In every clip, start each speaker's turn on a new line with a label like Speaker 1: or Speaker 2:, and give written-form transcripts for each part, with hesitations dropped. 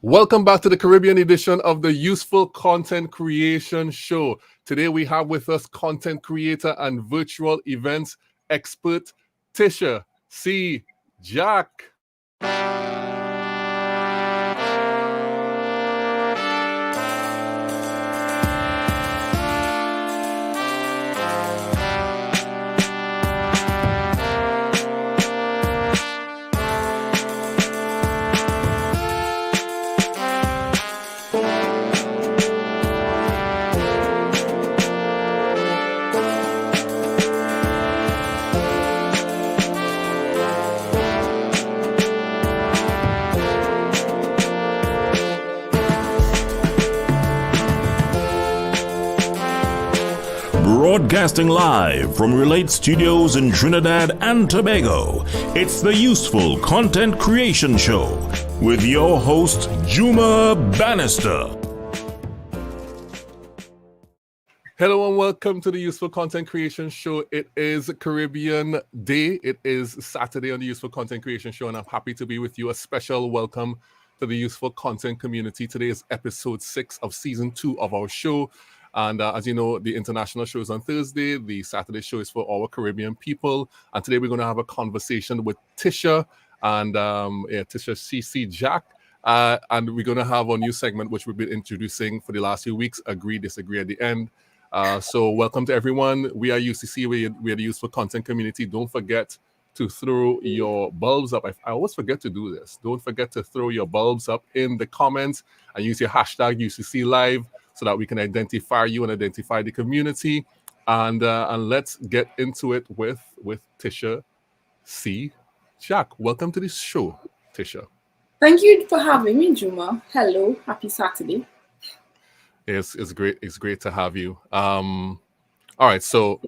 Speaker 1: Welcome back to the Caribbean edition of the Useful Content Creation Show. Today we have with us content creator and virtual events expert Tisha C. Jack.
Speaker 2: Broadcasting live from Relate Studios in Trinidad and Tobago, it's the Useful Content Creation Show with your host, Juma Bannister.
Speaker 1: Hello and welcome to the Useful Content Creation Show. It is Caribbean Day. It is Saturday on the Useful Content Creation Show, and I'm happy to be with you. A special welcome to the Useful Content community. Today is episode 6 of season 2 of our show. And as you know, the international show is on Thursday. The Saturday show is for our Caribbean people. And today we're going to have a conversation with Tisha and Tisha C. Jack. And we're going to have a new segment, which we've been introducing for the last few weeks, Agree, Disagree at the end. So welcome to everyone. We are UCC. We are the Useful Content community. Don't forget to throw your bulbs up. I always forget to do this. Don't forget to throw your bulbs up in the comments and use your hashtag UCC Live, so that we can identify you and identify the community. And let's get into it with Tisha C. Jack. Welcome to this show, Tisha.
Speaker 3: Thank you for having me, Juma. Hello, happy Saturday.
Speaker 1: It's great. It's great to have you. All right, so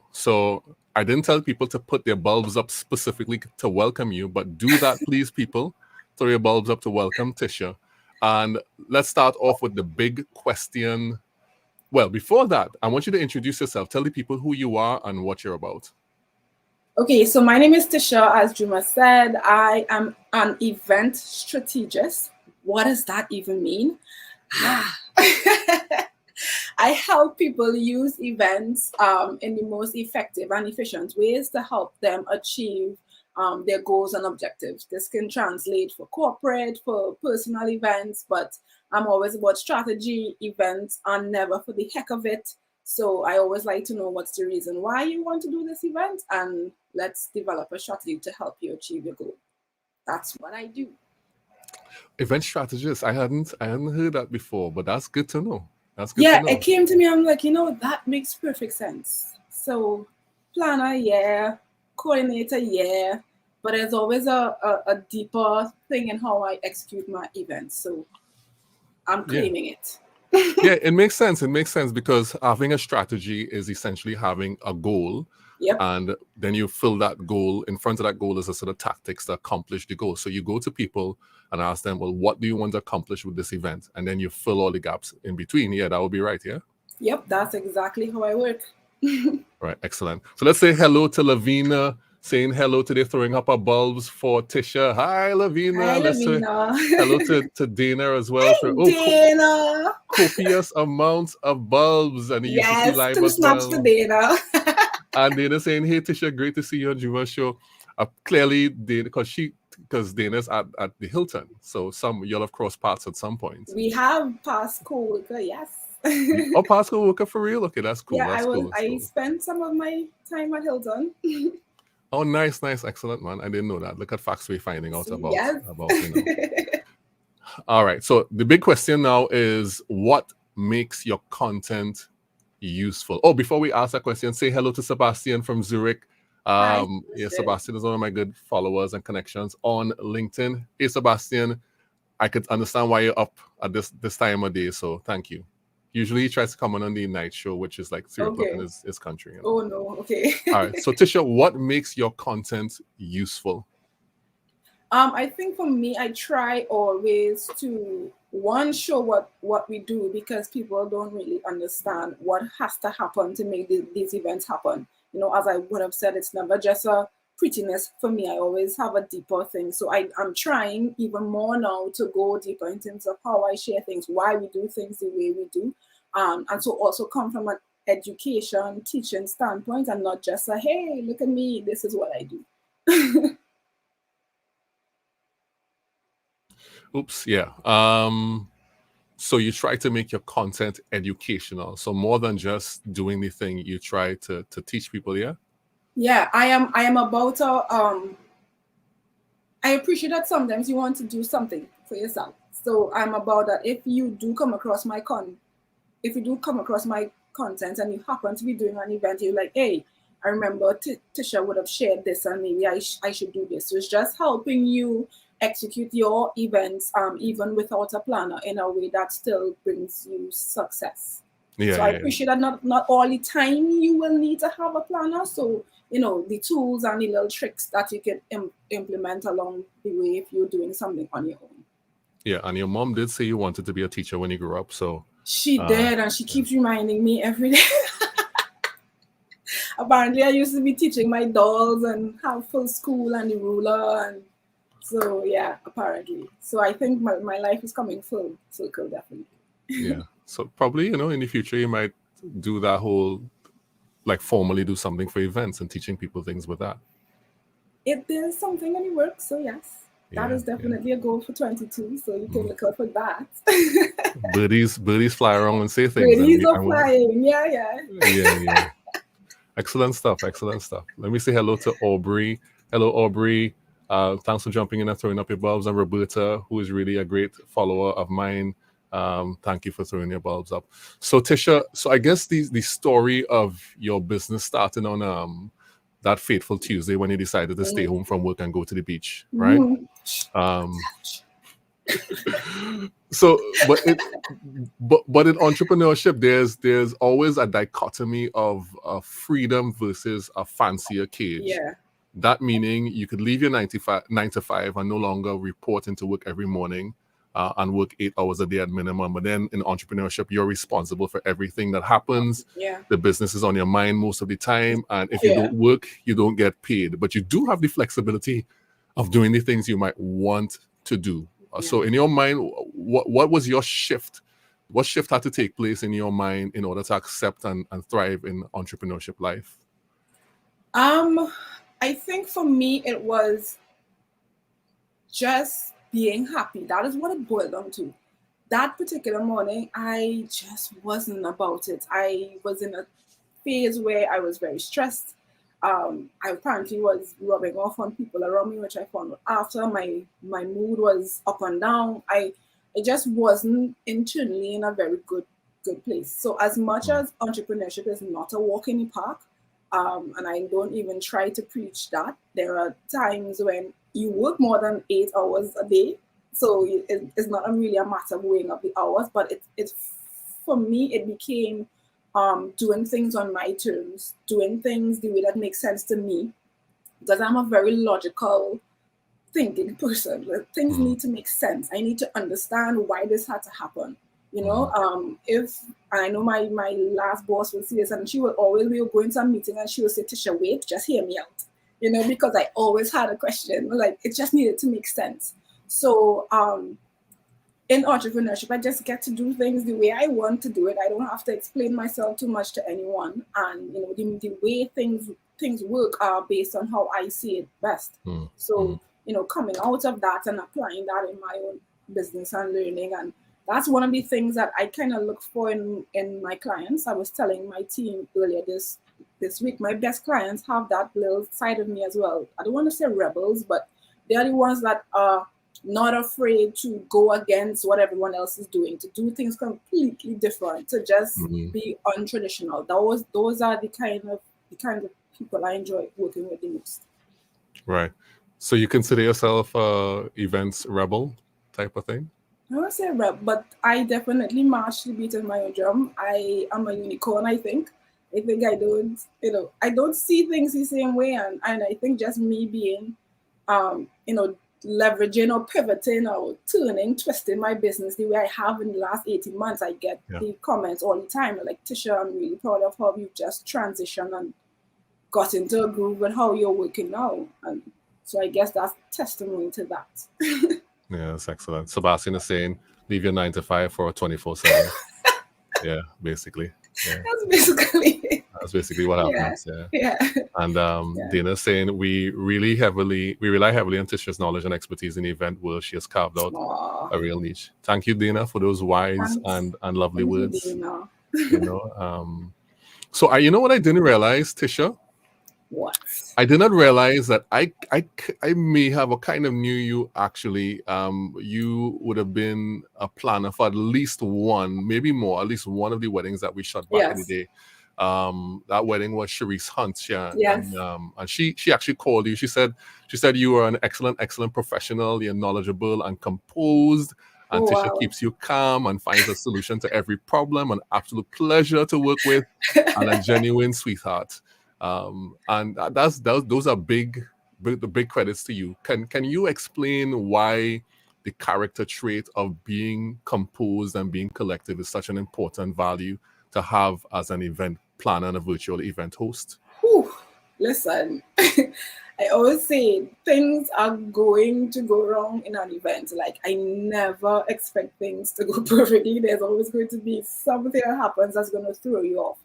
Speaker 1: I didn't tell people to put their bulbs up specifically to welcome you, but do that, please, people. Throw your bulbs up to welcome Tisha. And let's start off with the big question. Well, before that, I want you to introduce yourself. Tell the people who you are and what you're about.
Speaker 3: Okay, so my name is Tisha. As Juma said, I am an event strategist. What does that even mean? I help people use events in the most effective and efficient ways to help them achieve their goals and objectives. This can translate for corporate, for personal events, but I'm always about strategy, events, and never for the heck of it. So I always like to know what's the reason why you want to do this event, and let's develop a strategy to help you achieve your goal. That's what I do.
Speaker 1: Event strategist. I hadn't heard that before, but that's good to know. That's good
Speaker 3: Yeah,
Speaker 1: to know.
Speaker 3: it came to me. I'm like, that makes perfect sense. So planner, yeah. Coordinator, yeah. But there's always a deeper thing in how I execute my events. So I'm claiming it.
Speaker 1: Yeah, it makes sense. It makes sense because having a strategy is essentially having a goal.
Speaker 3: Yep.
Speaker 1: And then you fill that goal. In front of that goal is a sort of tactics to accomplish the goal. So you go to people and ask them, well, what do you want to accomplish with this event? And then you fill all the gaps in between. Yeah, that would be right, yeah?
Speaker 3: Yep, that's exactly how I work.
Speaker 1: Right, excellent. So let's say hello to Lavina, saying hello today, throwing up our bulbs for Tisha. Hi, Lavina.
Speaker 3: Hi,
Speaker 1: let's
Speaker 3: Lavina.
Speaker 1: say hello to Dana as well.
Speaker 3: Hey, Dana.
Speaker 1: Copious amounts of bulbs. And you
Speaker 3: yes,
Speaker 1: UCC Live
Speaker 3: 2
Speaker 1: as
Speaker 3: snaps
Speaker 1: well.
Speaker 3: for Dana.
Speaker 1: And Dana saying, hey, Tisha, great to see you on Juma's show. Clearly, because Dana's at the Hilton. So you'll have crossed paths at some point.
Speaker 3: We have past co-worker, yes.
Speaker 1: Oh, past co-worker for real? Okay, that's cool.
Speaker 3: Yeah,
Speaker 1: that's cool.
Speaker 3: I spent some of my time at Hilton.
Speaker 1: Oh, nice, excellent, man. I didn't know that. Look at facts we're finding out about.
Speaker 3: Yes.
Speaker 1: All right, so the big question now is, what makes your content useful? Oh, before we ask that question, say hello to Sebastian from Zurich.
Speaker 3: Hi,
Speaker 1: Sebastian is one of my good followers and connections on LinkedIn. Hey, Sebastian, I could understand why you're up at this time of day, so thank you. Usually he tries to come on the night show, which is like 3 o'clock in his country.
Speaker 3: Oh, no. Okay.
Speaker 1: All right. So, Tisha, what makes your content useful?
Speaker 3: I think for me, I try always to, one, show what we do, because people don't really understand what has to happen to make these events happen. As I would have said, it's never just a prettiness for me. I always have a deeper thing. So I'm trying even more now to go deeper in terms of how I share things, why we do things the way we do. And so also come from an education, teaching standpoint, and not just a, hey, look at me, this is what I do.
Speaker 1: Oops, yeah. So you try to make your content educational. So more than just doing the thing, you try to teach people, yeah?
Speaker 3: Yeah, I am about I appreciate that sometimes you want to do something for yourself. So I'm about that. If you do come across my content and you happen to be doing an event, you're like, hey, I remember Tisha would have shared this, and maybe I should do this. So it's just helping you execute your events, even without a planner, in a way that still brings you success.
Speaker 1: Yeah,
Speaker 3: so I appreciate that not all the time you will need to have a planner. So, the tools and the little tricks that you can implement along the way if you're doing something on your own.
Speaker 1: Yeah, and your mom did say you wanted to be a teacher when you grew up, so.
Speaker 3: She did, and she keeps reminding me every day. Apparently, I used to be teaching my dolls and have full school and the ruler, and so yeah, apparently. So I think my life is coming full circle, definitely.
Speaker 1: Yeah. So probably, in the future, you might do that whole, like, formally do something for events and teaching people things with that.
Speaker 3: If there's something in the works, so yes. That is definitely a goal for 22, so you can look out for that.
Speaker 1: Birdies fly around and say things.
Speaker 3: Birdies are flying, yeah.
Speaker 1: Excellent stuff. Let me say hello to Aubrey. Hello, Aubrey. Thanks for jumping in and throwing up your bulbs. And Roberta, who is really a great follower of mine. Thank you for throwing your bulbs up. So Tisha, I guess the story of your business starting on that fateful Tuesday when you decided to stay home from work and go to the beach, right? So, but in entrepreneurship, there's always a dichotomy of freedom versus a fancier cage.
Speaker 3: Yeah.
Speaker 1: That meaning you could leave your 9 to 5 and no longer report into work every morning and work 8 hours a day at minimum. But then in entrepreneurship, you're responsible for everything that happens.
Speaker 3: Yeah.
Speaker 1: The business is on your mind most of the time. And if you don't work, you don't get paid. But you do have the flexibility of doing the things you might want to do. So in your mind, what was your shift? What shift had to take place in your mind in order to accept and thrive in entrepreneurship life?
Speaker 3: I think for me, it was just being happy. That is what it boiled down to. That particular morning, I just wasn't about it. I was in a phase where I was very stressed. I apparently was rubbing off on people around me, which I found out after. My mood was up and down. I just wasn't internally in a very good place. So as much as entrepreneurship is not a walk in the park, and I don't even try to preach that, there are times when you work more than 8 hours a day. So it's not really a matter of weighing up the hours, but it's for me, it became doing things on my terms, doing things the way that makes sense to me, because I'm a very logical thinking person. Things need to make sense. I need to understand why this had to happen. If I know my last boss will see this, and she will always, we will go into a meeting and she will say, Tisha, wait, just hear me out. Because I always had a question, like it just needed to make sense. So in entrepreneurship, I just get to do things the way I want to do it. I don't have to explain myself too much to anyone. And the way things work are based on how I see it best. So coming out of that and applying that in my own business and learning, and that's one of the things that I kind of look for in my clients. I was telling my team earlier this week, my best clients have that little side of me as well. I don't want to say rebels, but they are the ones that are not afraid to go against what everyone else is doing, to do things completely different, to just be untraditional. Those are the kind of people I enjoy working with the most.
Speaker 1: Right. So you consider yourself events rebel type of thing?
Speaker 3: I don't say rebel, but I definitely march the beat of my own drum. I am a unicorn, I think. I don't see things the same way, and I think just me being leveraging or pivoting or turning, twisting my business the way I have in the last 18 months, I get the comments all the time like, Tisha, I'm really proud of how you just transitioned and got into a groove with how you're working now. And so I guess that's testimony to that.
Speaker 1: Yeah, that's excellent. Sebastian is saying, leave your 9 to 5 for a 24/7. Yeah, basically. Yeah. That's basically what happens.
Speaker 3: Yeah.
Speaker 1: And Dana's saying we rely heavily on Tisha's knowledge and expertise in the event world. She has carved out a real niche. Thank you, Dana, for those wise and lovely words. You know, so you know what I didn't realize, Tisha?
Speaker 3: What?
Speaker 1: I did not realize that I may have a kind of knew you actually. You would have been a planner for at least one, maybe more, at least one of the weddings that we shot back in the day. That wedding was Sharice Hunt,
Speaker 3: Yes.
Speaker 1: and she actually called you. She said you were an excellent professional. You're knowledgeable and composed. And Tisha keeps you calm and finds a solution to every problem. An absolute pleasure to work with, and a genuine sweetheart. And those are the big credits to you. Can you explain why the character trait of being composed and being collective is such an important value to have as an event planner and a virtual event host?
Speaker 3: Whew. Listen, I always say things are going to go wrong in an event. Like, I never expect things to go perfectly. There's always going to be something that happens that's going to throw you off.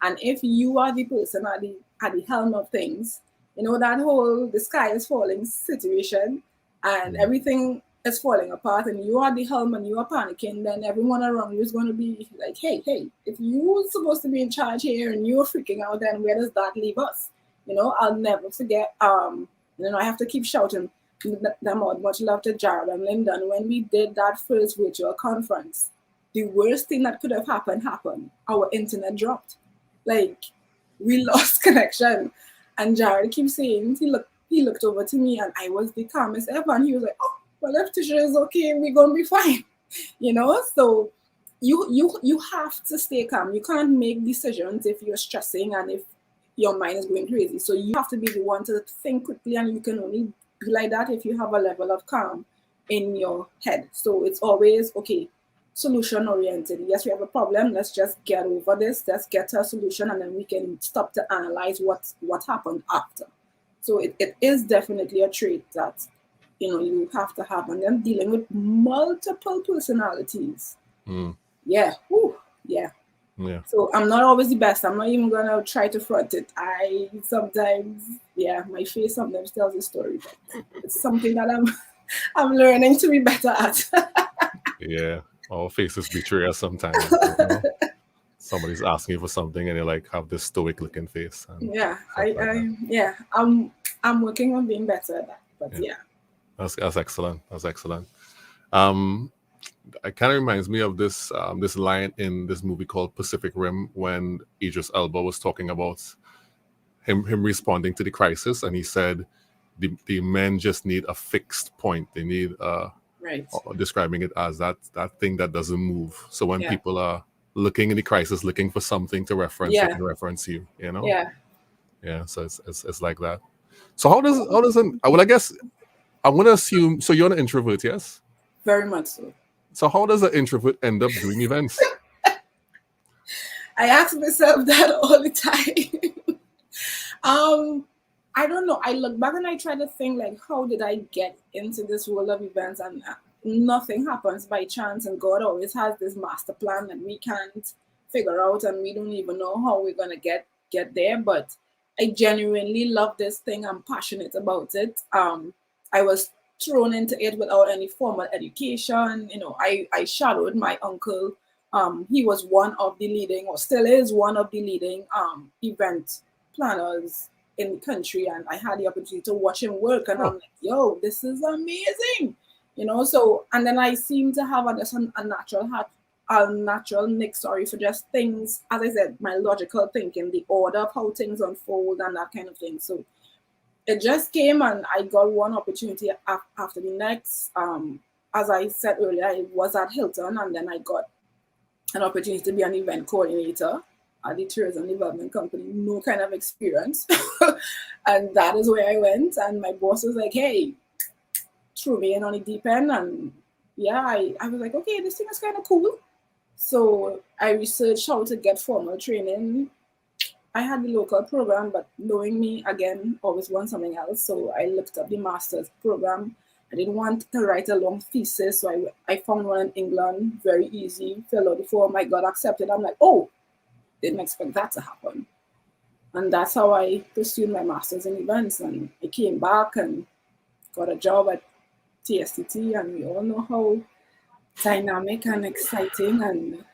Speaker 3: And if you are the person at the helm of things, you know, that whole the sky is falling situation and everything is falling apart and you are the helm and you are panicking, then everyone around you is going to be like, hey, if you're supposed to be in charge here and you're freaking out, then where does that leave us? You know, I'll never forget, I have to keep shouting them out. Much love to Jared and Lyndon. When we did that first virtual conference, the worst thing that could have happened. Our internet dropped. Like, we lost connection. And Jared keeps saying, he looked over to me and I was the calmest ever. And he was like, oh, well, if Tisha is okay, we're going to be fine. You know, so you have to stay calm. You can't make decisions if you're stressing and if your mind is going crazy. So you have to be the one to think quickly, and you can only be like that if you have a level of calm in your head. So it's always, okay, solution oriented. Yes, we have a problem. Let's just get over this. Let's get to a solution, and then we can stop to analyze what happened after. So it is definitely a trait that, you know, you have to have. And then dealing with multiple personalities. Yeah. Whew. Yeah.
Speaker 1: Yeah.
Speaker 3: So I'm not always the best. I'm not even gonna try to front it. I sometimes, my face sometimes tells a story. But it's something that I'm learning to be better at.
Speaker 1: Yeah. Our faces betray us sometimes. You know? Somebody's asking you for something and you like have this stoic looking face.
Speaker 3: I'm working on being better at that. But
Speaker 1: That's excellent. That's excellent. It kind of reminds me of this this line in this movie called Pacific Rim when Idris Elba was talking about him responding to the crisis, and he said the men just need a fixed point. They need describing it as that thing that doesn't move. So when people are looking in the crisis, looking for something to reference, they can reference you. You know. Yeah. So it's like that. So how does I guess I'm gonna assume. So you're an introvert, yes?
Speaker 3: Very much so.
Speaker 1: So how does an introvert end up doing events?
Speaker 3: I ask myself that all the time. I don't know. I look back and I try to think, like, how did I get into this world of events? And nothing happens by chance. And God always has this master plan that we can't figure out, and we don't even know how we're gonna get there. But I genuinely love this thing. I'm passionate about it. I was thrown into it without any formal education. You know, I shadowed my uncle. He was one of the leading, or still is one of the leading event planners in the country, and I had the opportunity to watch him work, and I'm like, yo, this is amazing. You know, so, and then I seem to have a natural nick, for just things, as I said, my logical thinking, the order of how things unfold and that kind of thing. So it just came, and I got one opportunity after the next. As I said earlier, I was at Hilton, and then I got an opportunity to be an event coordinator at the tourism development company. No kind of experience. And that is where I went. And my boss was like, hey, threw me in on the deep end. And I was like, okay, this thing is kind of cool. So I researched how to get formal training. I had the local program, but knowing me, again, always want something else. So I looked up the master's program. I didn't want to write a long thesis, so I found one in England, very easy, filled out the form, I got accepted. I'm like, oh, didn't expect that to happen. And that's how I pursued my master's in events. And I came back and got a job at TSTT, and we all know how dynamic and exciting and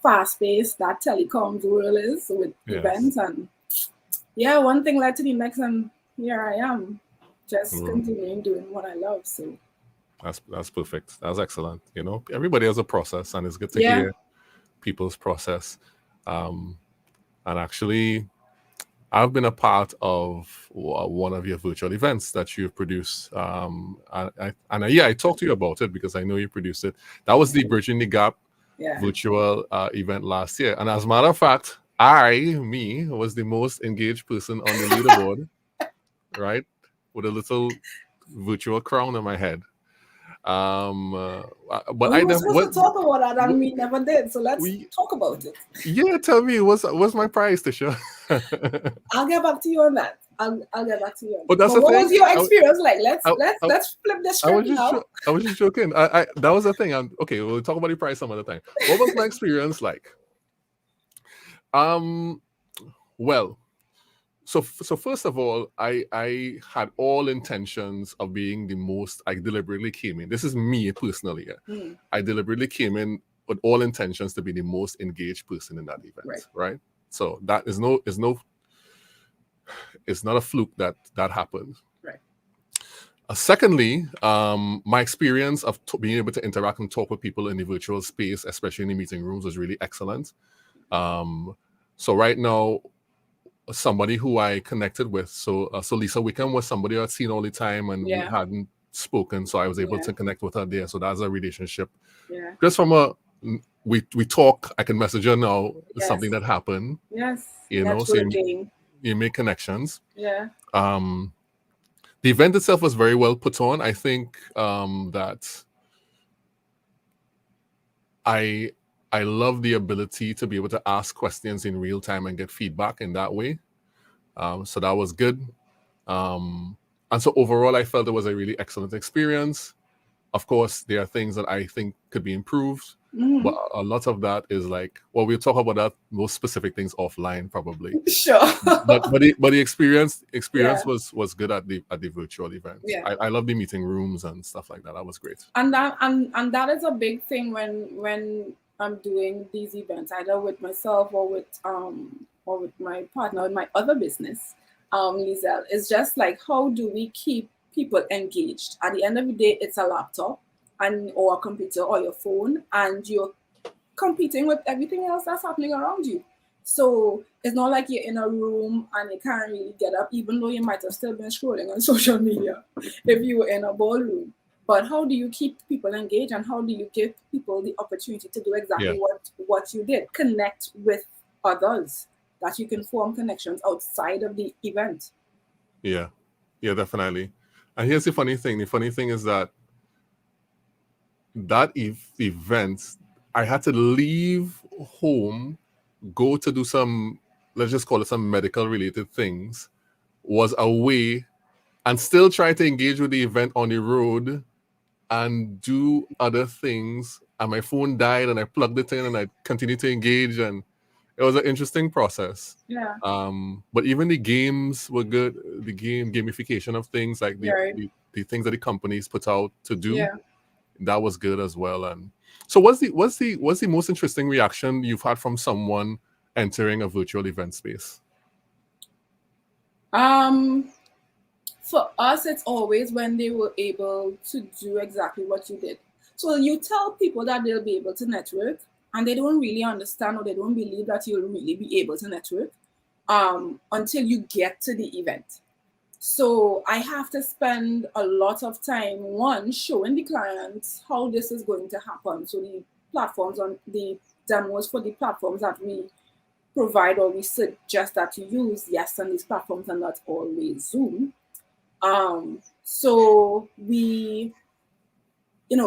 Speaker 3: fast-paced that telecoms world is with events. And yeah, one thing led to the next, and here I am, just continuing doing what I love. So
Speaker 1: that's perfect. That's excellent. You know, everybody has a process, and it's good to hear people's process. And actually, I've been a part of one of your virtual events that you've produced. I talked to you about it because I know you produced it. That was the Bridging the Gap virtual event last year. And as a matter of fact, me, was the most engaged person on the leaderboard, right? With a little virtual crown on my head. But
Speaker 3: we were supposed to talk about that, and we never did. So let's talk about it.
Speaker 1: Yeah, tell me, what's my prize, Tisha?
Speaker 3: I'll get back to you on that. I'll get back to you on
Speaker 1: that. But
Speaker 3: what was your experience like? Let's flip the script now.
Speaker 1: I was just joking. That was the thing. Okay, we'll talk about the prize some other time. What was my experience like? Well, so first of all, I had all intentions of being the most. I deliberately came in. This is me personally. I deliberately came in with all intentions to be the most engaged person in that event. Right? So that is it's not a fluke that happened.
Speaker 3: Right.
Speaker 1: Secondly, my experience of being able to interact and talk with people in the virtual space, especially in the meeting rooms, was really excellent. So right now, somebody who I connected with, so Lisa Wickham was somebody I'd seen all the time, and we hadn't spoken, so I was able to connect with her there. So that's a relationship.
Speaker 3: Yeah.
Speaker 1: Just from we talk, I can message her now. Something that happened.
Speaker 3: Yes.
Speaker 1: You know, so you make connections.
Speaker 3: Yeah.
Speaker 1: The event itself was very well put on. I think that I love the ability to be able to ask questions in real time and get feedback in that way. So that was good. And so overall, I felt it was a really excellent experience. Of course, there are things that I think could be improved, but a lot of that is like, well, we'll talk about that, those specific things offline probably.
Speaker 3: Sure.
Speaker 1: but the experience was good at the virtual event.
Speaker 3: Yeah.
Speaker 1: I love the meeting rooms and stuff like that. That was great.
Speaker 3: And that is a big thing when I'm doing these events, either with myself or with my partner in my other business, Lizelle. It's just like, how do we keep people engaged? At the end of the day, it's a laptop or a computer or your phone, and you're competing with everything else that's happening around you. So it's not like you're in a room and you can't really get up, even though you might have still been scrolling on social media if you were in a ballroom. But how do you keep people engaged, and how do you give people the opportunity to do exactly what you did? Connect with others, that you can form connections outside of the event.
Speaker 1: Yeah, definitely. And here's the funny thing. The funny thing is that event, I had to leave home, go to do some, let's just call it some medical related things, was away, and still try to engage with the event on the road and do other things. And my phone died, and I plugged it in, and I continued to engage, and it was an interesting process.
Speaker 3: Yeah.
Speaker 1: But even the games were good. The gamification of things, like the things that the companies put out to do, that was good as well. And so, what's the most interesting reaction you've had from someone entering a virtual event space?
Speaker 3: For us, it's always when they were able to do exactly what you did. So you tell people that they'll be able to network, and they don't really understand, or they don't believe that you'll really be able to network until you get to the event. So I have to spend a lot of time, showing the clients how this is going to happen. So the platforms, on the demos for the platforms that we provide or we suggest that you use, yes, and these platforms are not always Zoom. So we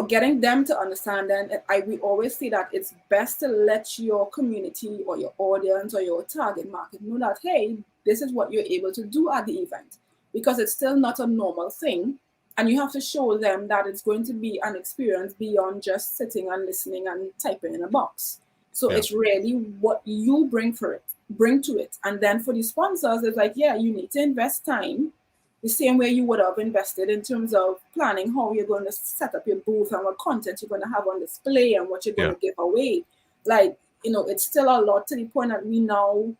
Speaker 3: getting them to understand. And we always say that it's best to let your community or your audience or your target market know that, hey, this is what you're able to do at the event, because it's still not a normal thing. And you have to show them that it's going to be an experience beyond just sitting and listening and typing in a box. So it's really what you bring to it. And then for the sponsors, it's like, yeah, you need to invest time the same way you would have invested in terms of planning how you're going to set up your booth and what content you're going to have on display and what you're going to give away. Like, it's still a lot, to the point that we now,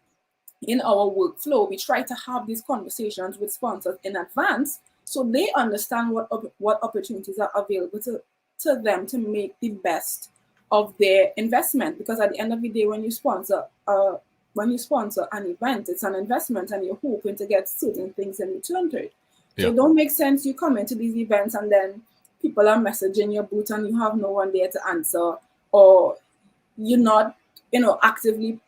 Speaker 3: in our workflow, we try to have these conversations with sponsors in advance so they understand what opportunities are available to them to make the best of their investment. Because at the end of the day, when you sponsor an event, it's an investment and you're hoping to get certain things in return to it. So it don't make sense you come into these events and then people are messaging your booth and you have no one there to answer, or you're not, actively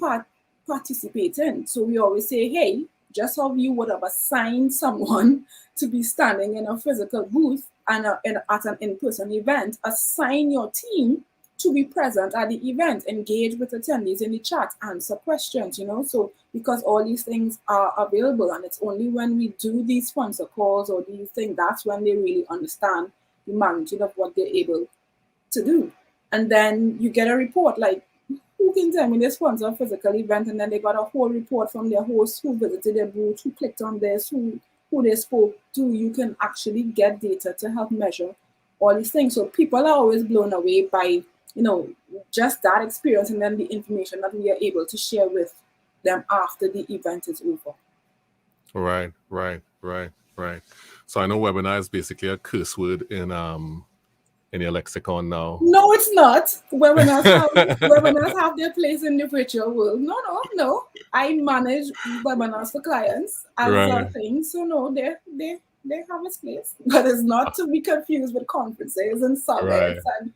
Speaker 3: participating. So we always say, hey, just how you would have assigned someone to be standing in a physical booth and at an in-person event, assign your team to be present at the event, engage with attendees in the chat, answer questions, so because all these things are available, and it's only when we do these sponsor calls or these things, that's when they really understand the magnitude of what they're able to do. And then you get a report, like, who can tell me they sponsor a physical event and then they got a whole report from their host who visited their booth, who clicked on this, who they spoke to. You can actually get data to help measure all these things. So people are always blown away by just that experience and then the information that we are able to share with them after the event is over.
Speaker 1: Right. So I know webinar is basically a curse word in your lexicon now.
Speaker 3: No, it's not. Webinars have their place in the virtual world. No. I manage webinars for clients as a thing. So no, they have a place. But it's not to be confused with conferences and summits and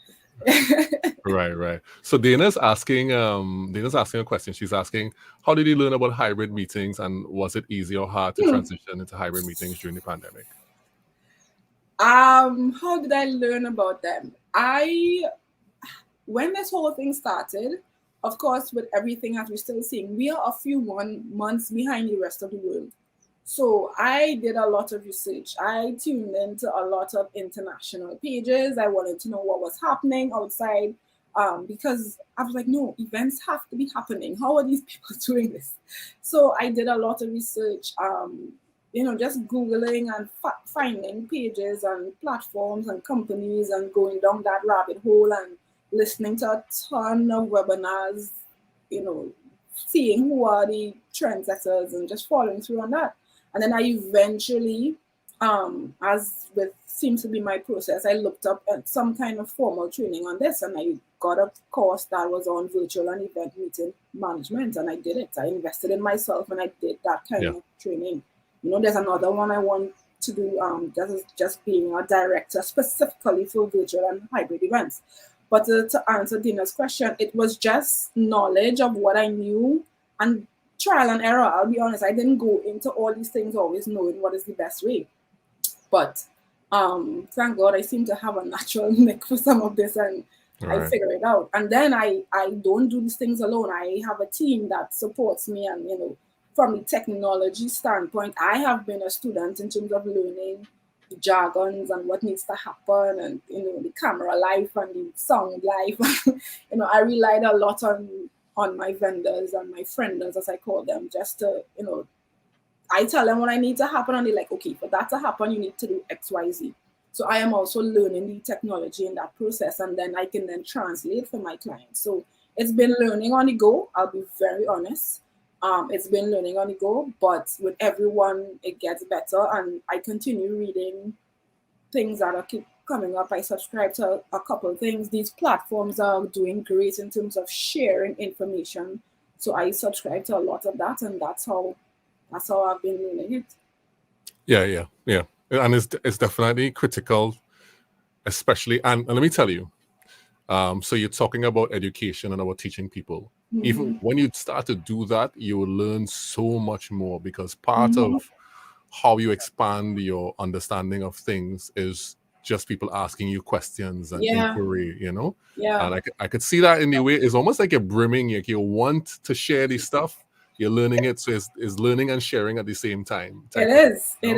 Speaker 1: Right. So Dana's asking a question. She's asking, how did you learn about hybrid meetings, and was it easy or hard to transition into hybrid meetings during the pandemic?
Speaker 3: How did I learn about them? When this whole thing started, of course, with everything as we're still seeing, we are a few months behind the rest of the world. So I did a lot of research. I tuned into a lot of international pages. I wanted to know what was happening outside, because I was like, no, events have to be happening. How are these people doing this? So I did a lot of research, just Googling and finding pages and platforms and companies and going down that rabbit hole and listening to a ton of webinars, seeing who are the trendsetters and just following through on that. And then I eventually, as with seems to be my process, I looked up at some kind of formal training on this, and I got a course that was on virtual and event meeting management, and I did it. I invested in myself and I did that kind of training. There's another one I want to do, just being a director specifically for virtual and hybrid events. But to answer Dina's question, it was just knowledge of what I knew and trial and error. I'll be honest, I didn't go into all these things always knowing what is the best way. But thank God I seem to have a natural knack for some of this, and I figure it out. And then I don't do these things alone. I have a team that supports me, and from the technology standpoint, I have been a student in terms of learning the jargons and what needs to happen, and the camera life and the sound life. I relied a lot on my vendors and my frienders, as I call them, just to, I tell them what I need to happen, and they're like, okay, for that to happen, you need to do X, Y, Z. So I am also learning the technology in that process, and then I can then translate for my clients. So it's been learning on the go, I'll be very honest. It's been learning on the go, but with everyone, it gets better, and I continue reading things that are keep coming up. I subscribe to a couple of things. These platforms are doing great in terms of sharing information, so I subscribe to a lot of that, and that's how I've been learning it.
Speaker 1: Yeah, and it's definitely critical, especially, and let me tell you, so you're talking about education and about teaching people. Even when you start to do that, you will learn so much more, because part of how you expand your understanding of things is just people asking you questions and
Speaker 3: Yeah.
Speaker 1: inquiry, you know?
Speaker 3: Yeah.
Speaker 1: And I could see that in the way. It's almost like you're brimming, like you want to share this stuff. You're learning it, so it's learning and sharing at the same time.
Speaker 3: It is. It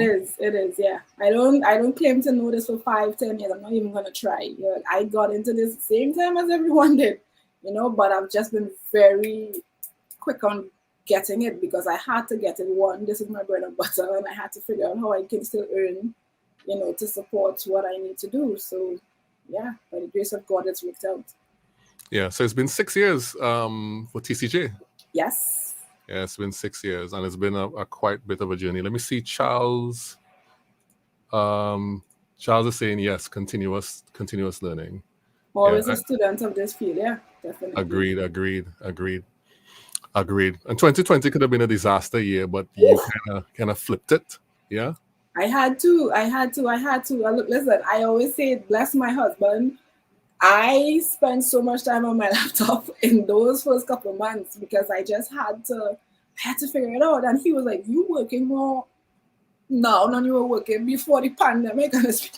Speaker 3: is. Yeah. I don't claim to know this for 5-10 years. I'm not even gonna try. You know, I got into this the same time as everyone did, you know, but I've just been very quick on getting it because I had to get it. One, this is my bread and butter, and I had to figure out how I can still earn, you know, to support what I need to do. So yeah, by the grace of God, it's worked out.
Speaker 1: Yeah. So it's been 6 years for TCJ.
Speaker 3: Yes.
Speaker 1: Yeah, it's been 6 years, and it's been a quite bit of a journey. Let me see, Charles. Charles is saying yes, continuous learning.
Speaker 3: Always a student of this field, yeah, definitely.
Speaker 1: Agreed. And 2020 could have been a disaster year, but you kind of flipped it, yeah.
Speaker 3: I had to. Look, listen, I always say, bless my husband. I spent so much time on my laptop in those first couple of months because I just had to figure it out. And he was like, "You working more now than you were working before the pandemic?" And it's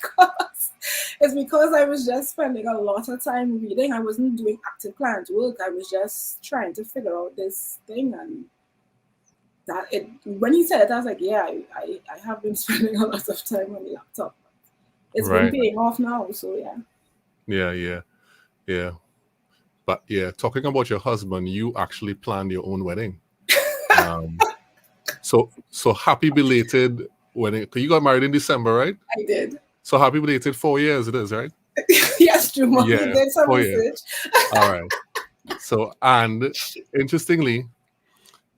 Speaker 3: because I was just spending a lot of time reading. I wasn't doing active client work. I was just trying to figure out this thing. And when he said it, I was like, yeah, I have been spending a lot of time on the laptop. It's been paying off now, so yeah.
Speaker 1: Yeah. But yeah, talking about your husband, you actually planned your own wedding. So happy belated wedding. You got married in December, right?
Speaker 3: I did.
Speaker 1: So happy belated 4 years it is, right?
Speaker 3: Yes, Juma.
Speaker 1: Yeah,
Speaker 3: you did some research.
Speaker 1: All right. So, and interestingly,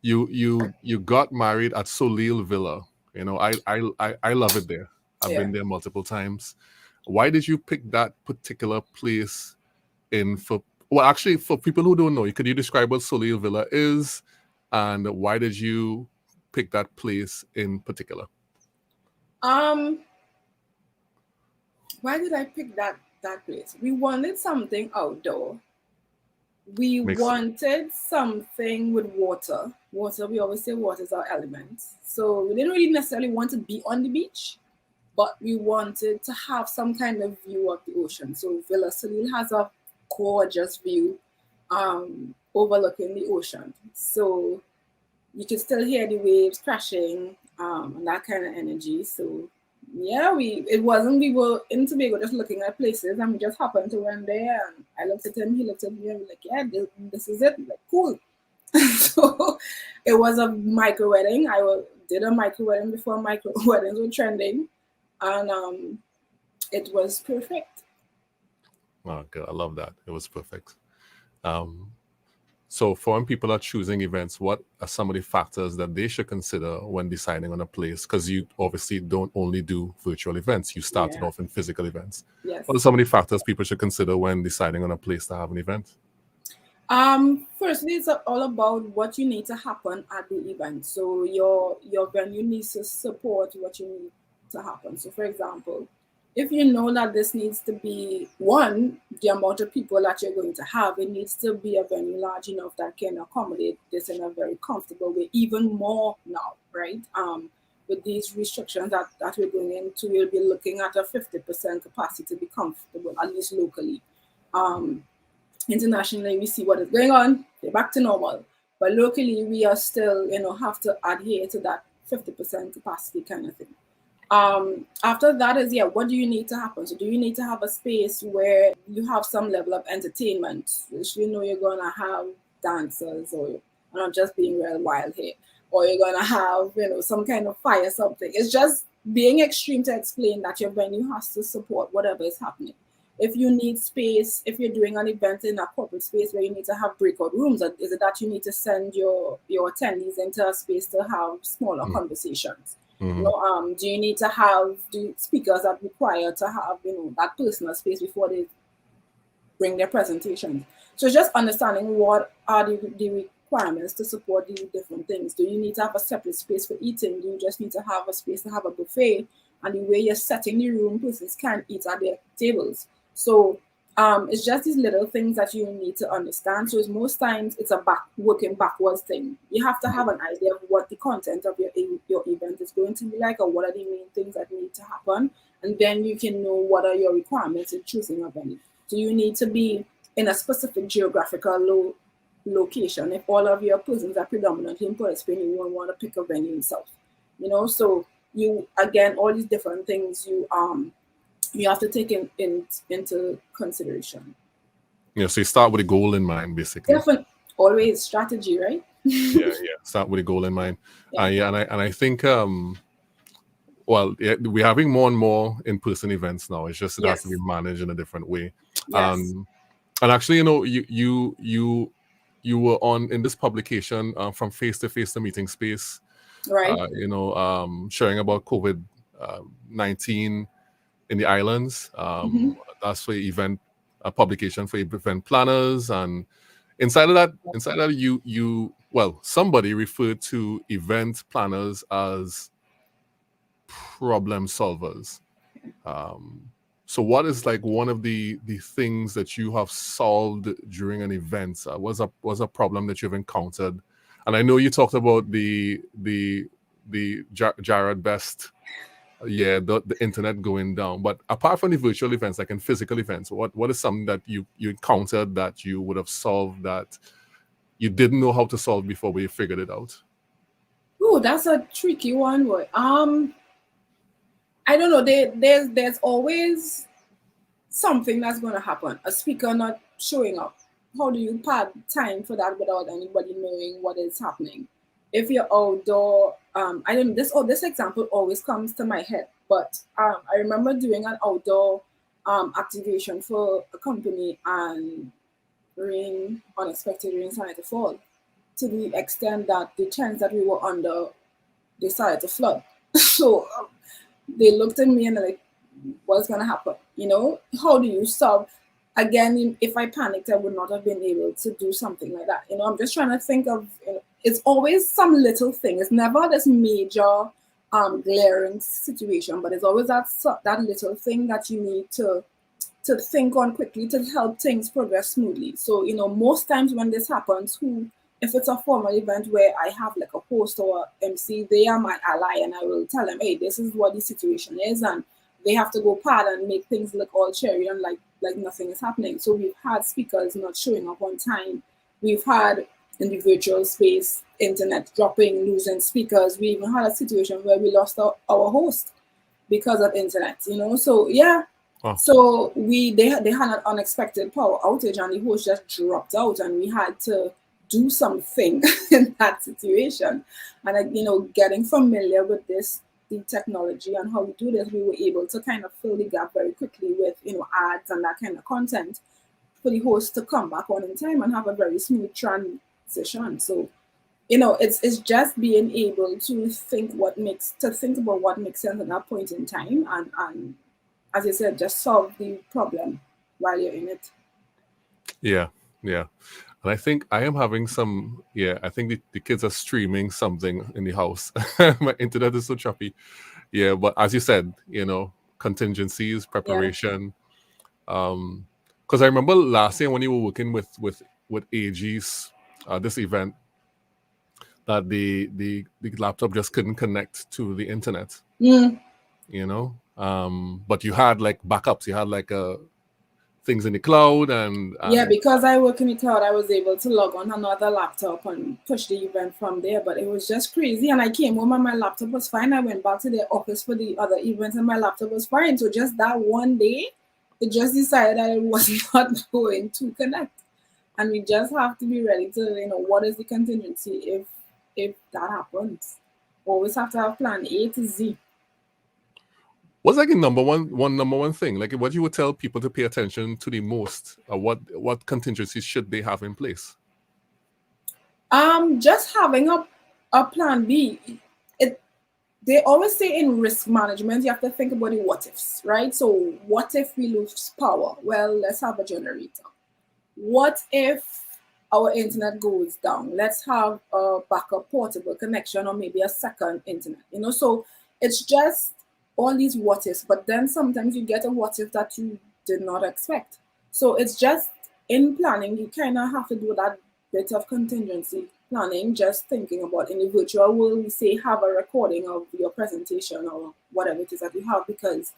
Speaker 1: you got married at Soleil Villa. You know, I love it there. I've been there multiple times. Why did you pick that particular place for people who don't know, could you describe what Soleil Villa is and why did you pick that place in particular?
Speaker 3: Why did I pick that place? We wanted something outdoor. We wanted something with water. We always say water is our element. So we didn't really necessarily want to be on the beach, but we wanted to have some kind of view of the ocean. So Villa Soleil has a gorgeous view overlooking the ocean. So you can still hear the waves crashing and that kind of energy. So yeah, we were in Tobago just looking at places and we just happened to went there and I looked at him, he looked at me and we were like, yeah, this is it. Like, cool. So it was a micro wedding. I did a micro wedding before micro weddings were trending. And it was perfect.
Speaker 1: Oh, good. I love that. It was perfect. So for when people are choosing events, what are some of the factors that they should consider when deciding on a place? Because you obviously don't only do virtual events. You started off in physical events.
Speaker 3: Yes.
Speaker 1: What are some of the factors people should consider when deciding on a place to have an event?
Speaker 3: Firstly, it's all about what you need to happen at the event. So your venue needs to support what you need to happen. So for example, if you know that this needs to be the amount of people that you're going to have, it needs to be a venue large enough that can accommodate this in a very comfortable way, even more now, right? With these restrictions that we're going into, we'll be looking at a 50% capacity to be comfortable, at least locally. Internationally, we see what is going on, they're back to normal. But locally, we are still, have to adhere to that 50% capacity kind of thing. After that is, what do you need to happen? So do you need to have a space where you have some level of entertainment, which you're going to have dancers, or I'm not just being real wild here, or you're going to have, some kind of fire, something. It's just being extreme to explain that your venue has to support whatever is happening. If you need space, if you're doing an event in a corporate space where you need to have breakout rooms, is it that you need to send your attendees into a space to have smaller conversations?
Speaker 1: Mm-hmm.
Speaker 3: Do you need to have the speakers that require to have that personal space before they bring their presentation? So just understanding what are the requirements to support these different things. Do you need to have a separate space for eating? Do you just need to have a space to have a buffet? And the way you're setting the room, persons can eat at their tables. So It's just these little things that you need to understand. So it's most times it's a working backwards thing. You have to have an idea of what the content of your event is going to be like, or what are the main things that need to happen, and then you can know what are your requirements in choosing a venue. So you need to be in a specific geographical location. If all of your persons are predominantly in Port Spain, you won't want to pick a venue in South. So you, again, all these different things you have to take into consideration.
Speaker 1: So you start with a goal in mind, basically.
Speaker 3: Definitely, always strategy, right?
Speaker 1: yeah. Start with a goal in mind. And I think we're having more and more in-person events now. It's just it has to be managed in a different way.
Speaker 3: Yes.
Speaker 1: And actually, you were on in this publication from face to face to meeting space,
Speaker 3: right?
Speaker 1: Sharing about COVID-19 in the islands. That's for a publication for event planners, and inside of that, somebody referred to event planners as problem solvers. So what is like one of the things that you have solved during an event? Was a problem that you've encountered? And I know you talked about the Jared Best, the internet going down. But apart from the virtual events, like in physical events, what is something that you encountered that you would have solved that you didn't know how to solve before, but you figured it out?
Speaker 3: Oh, that's a tricky one, boy. I don't know. There's always something that's going to happen. A speaker not showing up. How do you pad time for that without anybody knowing what is happening? If you're outdoor, I don't know. This example always comes to my head. But I remember doing an outdoor activation for a company, and unexpected rain started to fall, to the extent that the tents that we were under, they started to flood. So they looked at me and they're like, what's going to happen? How do you solve? Again, if I panicked, I would not have been able to do something like that. I'm just trying to think of, it's always some little thing. It's never this major glaring situation, but it's always that little thing that you need to think on quickly to help things progress smoothly. So, most times when this happens, if it's a formal event where I have like a host or a MC, they are my ally, and I will tell them, hey, this is what the situation is, and they have to go pad and make things look all cherry and like nothing is happening. So we've had speakers not showing up on time. We've had in the virtual space internet dropping, losing speakers. We even had a situation where we lost our host because of internet. So yeah. Oh. So they had an unexpected power outage, and the host just dropped out, and we had to do something in that situation. And getting familiar with the technology and how we do this, we were able to kind of fill the gap very quickly with ads and that kind of content for the host to come back on in time and have a very smooth transition. So it's just being able to think about what makes sense at that point in time, and as I said, just solve the problem while you're in it.
Speaker 1: Yeah. And I think I am having some, I think the kids are streaming something in the house. My internet is so choppy. Yeah, but as you said, contingencies, preparation. Because I remember last year when you were working with AG's, this event, that the laptop just couldn't connect to the internet. But you had like backups. You had like things in the cloud, and
Speaker 3: because I work in the cloud, I was able to log on another laptop and push the event from there. But it was just crazy, and I came home and my laptop was fine. I went back to the office for the other events and my laptop was fine. So just that one day, it just decided that it was not going to connect, and we just have to be ready to what is the contingency if that happens. Always have to have plan A to Z.
Speaker 1: What's like the number one thing? Like what you would tell people to pay attention to the most? What contingencies should they have in place?
Speaker 3: Just having a plan B. They always say in risk management, you have to think about the what ifs, right? So what if we lose power? Well, let's have a generator. What if our internet goes down? Let's have a backup portable connection or maybe a second internet. So it's just all these what ifs, but then sometimes you get a what if that you did not expect. So it's just in planning, you kind of have to do that bit of contingency planning, just thinking about in the virtual world, we say have a recording of your presentation or whatever it is that you have, because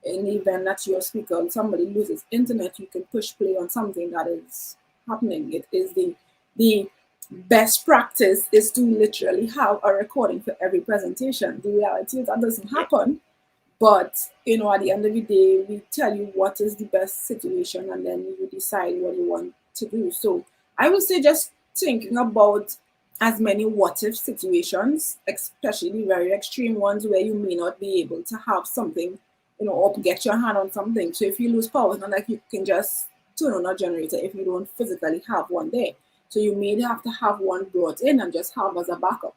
Speaker 3: in the event that your speaker, somebody loses internet, you can push play on something that is happening. It is the best practice is to literally have a recording for every presentation. The reality is that doesn't happen. But, you know, at the end of the day, we tell you what is the best situation and then you decide what you want to do. So I would say just thinking about as many what if situations, especially the very extreme ones where you may not be able to have something, you know, or get your hand on something. So if you lose power, it's not like you can just turn on a generator if you don't physically have one there. So you may have to have one brought in and just have as a backup.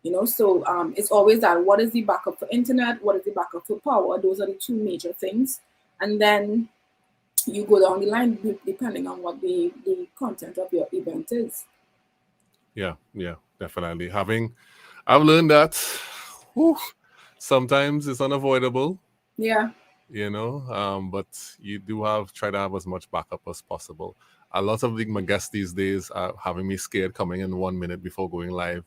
Speaker 3: You know, so it's always that what is the backup for internet, what is the backup for power? Those are the two major things. And then you go down the line depending on what the content of your event is.
Speaker 1: Yeah, definitely. I've learned that sometimes it's unavoidable.
Speaker 3: Yeah.
Speaker 1: You know, but you do try to have as much backup as possible. A lot of my guests these days are having me scared coming in 1 minute before going live.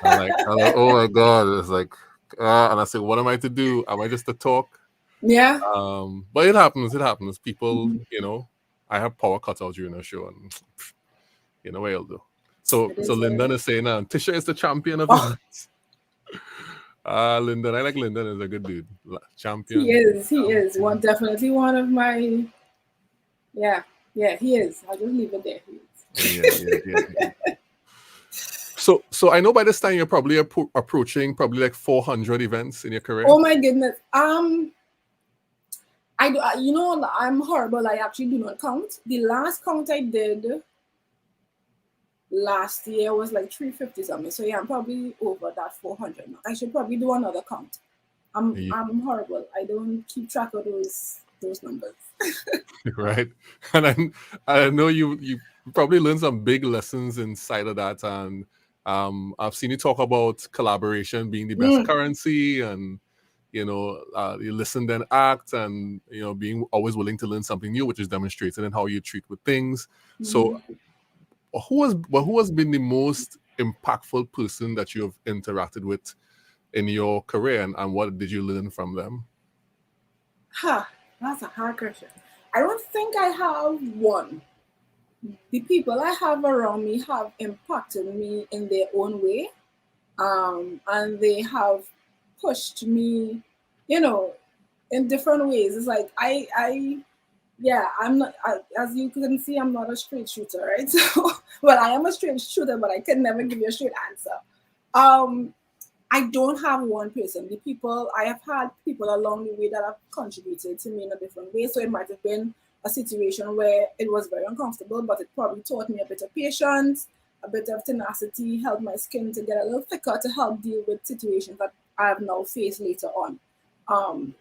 Speaker 1: I'm like, oh my God. It's like, and I say, what am I to do? Am I just to talk?
Speaker 3: Yeah.
Speaker 1: But it happens. People, you know, I have power cut out during the show and you know what you'll do. So Lyndon is saying, Tisha is the champion of events. Lyndon, I like Lyndon as a good dude. Champion.
Speaker 3: He is. Definitely one of my, yeah, he is. I'll just leave it there. He is.
Speaker 1: Yeah. So I know by this time you're probably approaching probably like 400 events in your career.
Speaker 3: Oh my goodness. You know, I'm horrible. I actually do not count. The last count I did last year was like 350 something. So yeah, I'm probably over that 400 now. I should probably do another count. I'm horrible. I don't keep track of those numbers.
Speaker 1: Right. And I know you probably learned some big lessons inside of that. And I've seen you talk about collaboration being the best currency, and you know, you listen then act, and you know, being always willing to learn something new, which is demonstrated in how you treat with things. So who has been the most impactful person that you have interacted with in your career, and what did you learn from them?
Speaker 3: That's a hard question. I don't think I have one. The people I have around me have impacted me in their own way, and they have pushed me, you know, in different ways. It's like I'm not, as you can see, I'm not a straight shooter, right? So, well, I am a straight shooter, but I can never give you a straight answer. I don't have one person. I have had people along the way that have contributed to me in a different way. So it might have been a situation where it was very uncomfortable, but it probably taught me a bit of patience, a bit of tenacity, helped my skin to get a little thicker to help deal with situations that I have now faced later on.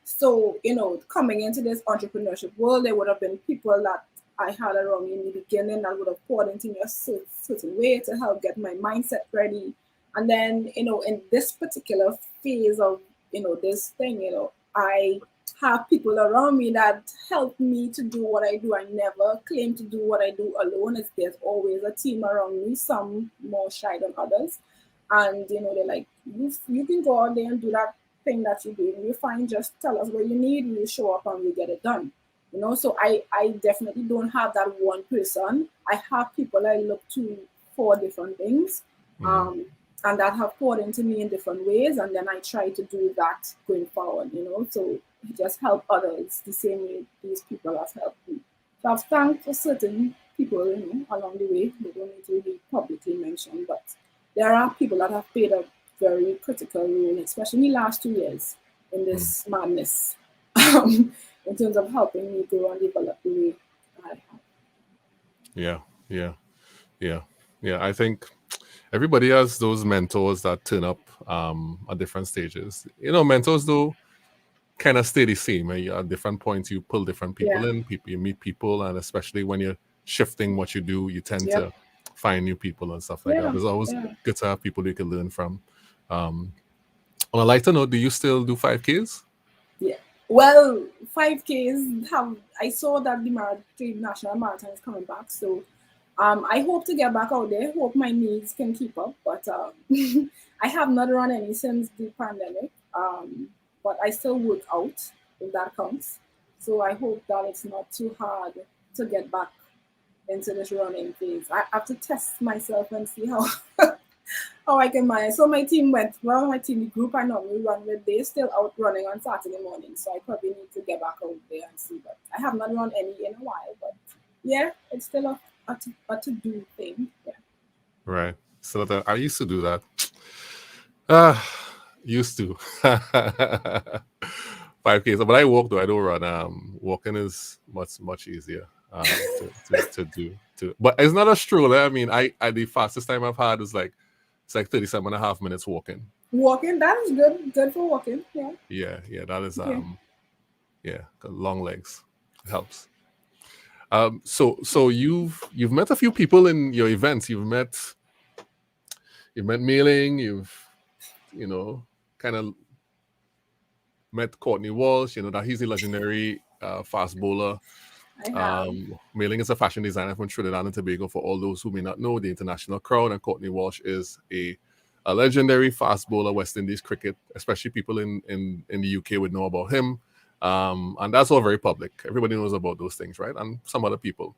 Speaker 3: So, you know, coming into this entrepreneurship world, there would have been people that I had around me in the beginning that would have poured into me a certain way to help get my mindset ready. And then, you know, in this particular phase of, you know, this thing, you know, I have people around me that help me to do what I do. I never claim to do what I do alone. There's always a team around me, some more shy than others. And, you know, they're like, you can go out there and do that thing that you're doing. You find, just tell us what you need, you show up and we get it done. You know, so I definitely don't have that one person. I have people I look to for different things. And that have poured into me in different ways, and then I try to do that going forward, you know, so just help others the same way these people have helped me. So I've thanked for certain people, you know, along the way. They don't need to be publicly mentioned, but there are people that have played a very critical role, especially in the last 2 years in this madness, in terms of helping me grow and develop the way I have.
Speaker 1: Yeah. I think everybody has those mentors that turn up at different stages. You know, mentors though kind of stay the same. At different points, you pull different people in. You meet people, and especially when you're shifting what you do, you tend to find new people and stuff like that. It's always good to have people you can learn from. On a lighter note, do you still do 5Ks?
Speaker 3: Yeah. Well, 5Ks have. I saw that the national marathon is coming back, so I hope to get back out there. Hope my knees can keep up, but I have not run any since the pandemic. But I still work out, if that counts. So I hope that it's not too hard to get back into this running phase. I have to test myself and see how how I can manage. So my team the group I normally run with, they're still out running on Saturday morning. So I probably need to get back out there and see. But I have not run any in a while. But yeah, it's still a to-do thing. Yeah.
Speaker 1: Right. So I used to do that. Used to. 5Ks, but I walk though. I don't run. Walking is much easier to do. But it's not a stroller. I mean, I the fastest time I've had is like 37.5 minutes walking.
Speaker 3: Walking, that is good for walking. Yeah.
Speaker 1: Yeah. That is long legs. It helps. So you've met a few people in your events. You've met Mailing. You've kind of met Courtney Walsh. That he's a legendary fast bowler. Mailing is a fashion designer from Trinidad and Tobago. For all those who may not know, the international crowd, and Courtney Walsh is a legendary fast bowler, West Indies cricket. Especially people in the UK would know about him. And that's all very public. Everybody knows about those things, right? And some other people.